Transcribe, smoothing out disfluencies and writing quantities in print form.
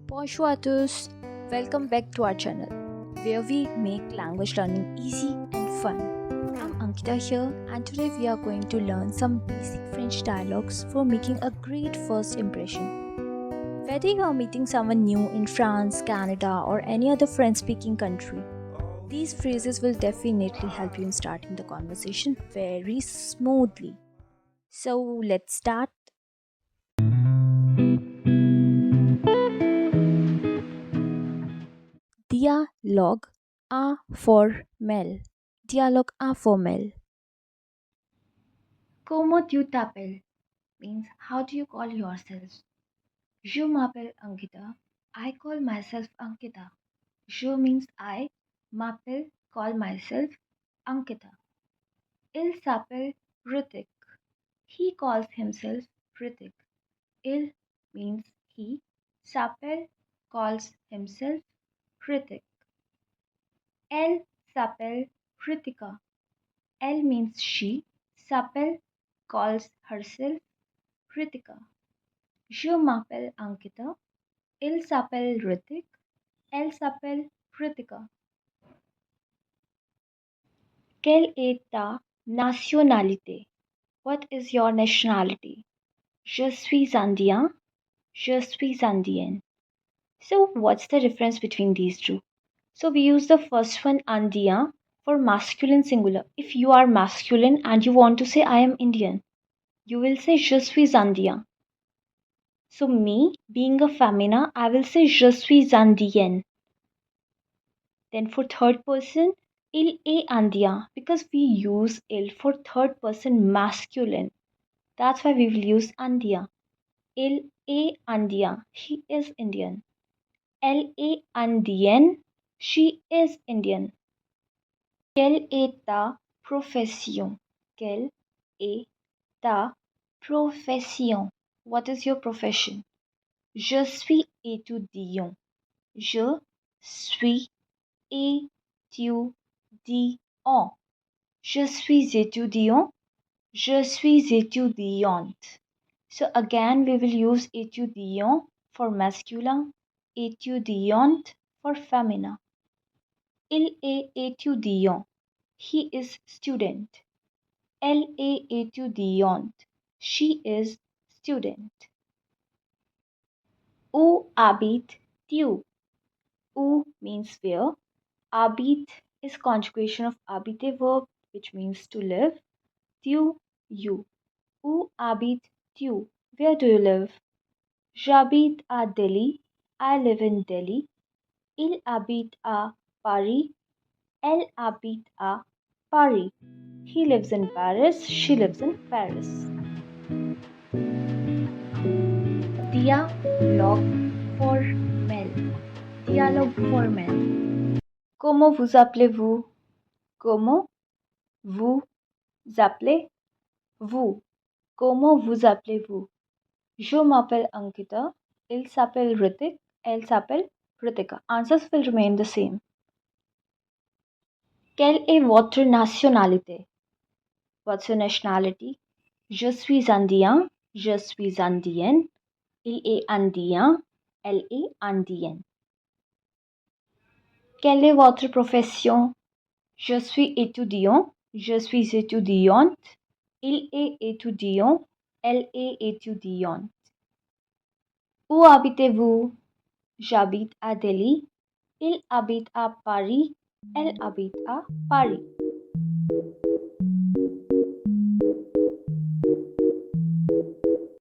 Bonjour, tous. Welcome back to our channel where we make language learning easy and fun. I'm Ankita here, and today we are going to learn some basic French dialogues for making a great first impression. Whether you are meeting someone new in France, Canada, or any other French speaking country, these phrases will definitely help you in starting the conversation very smoothly. So let's start. Dialogue informel. Dialogue informel. Comment tu t'appelles means how do you call yourself? Je m'appelle Ankita. I call myself Ankita. Je means I. M'appelle call myself Ankita. Il s'appelle Ritik. He calls himself Ritik. Il means he. S'appelle calls himself Ritik. Elle s'appelle Ritika. Elle means she. S'appelle calls herself Ritika. Je m'appelle Ankita. Il s'appelle Ritik. Elle s'appelle Ritika. Quelle est ta nationalité? What is your nationality? Je suis indien. Je suis indienne. So, what's the difference between these two? So, we use the first one, Andiya, for masculine singular. If you are masculine and you want to say, I am Indian, you will say, Je suis Andiya. So, me being a femina, I will say, Je suis Indienne. Then, for third person, il est Indien, because we use il for third person masculine. That's why we will use Andiya. Il est Indien. He is Indian. Elle est indienne. She is Indian. Quelle est ta profession? Quelle est ta profession? What is your profession? Je suis étudiant. Je suis étudiant. Je suis étudiant. Je suis étudiante. So again, we will use étudiant for masculine, étudiante for feminine. Il est étudiant. He is student. Elle est étudiante. She is student. Où habites-tu? Où means where. Habite is conjugation of habiter verb, which means to live. Tu, you. Où habites-tu? Where do you live? J'habite à Delhi. I live in Delhi. Il habite à Paris. Elle habite à Paris. He lives in Paris. She lives in Paris. Dialogue formel. Dialogue formel. Comment vous appelez-vous? Comment vous appelez-vous? Comment vous appelez-vous? Je m'appelle Ankita. Il s'appelle Ritik. Elle s'appelle Ritika. Answers will remain the same. Quelle est votre nationalité? What's your nationality? Je suis indien. Je suis indienne. Il est indien. Elle est indienne. Quelle est votre profession? Je suis étudiant. Je suis étudiante. Il est étudiant. Elle est étudiante. Où habitez-vous? J'habite à Delhi. Il habite à Paris. Elle habite à Paris.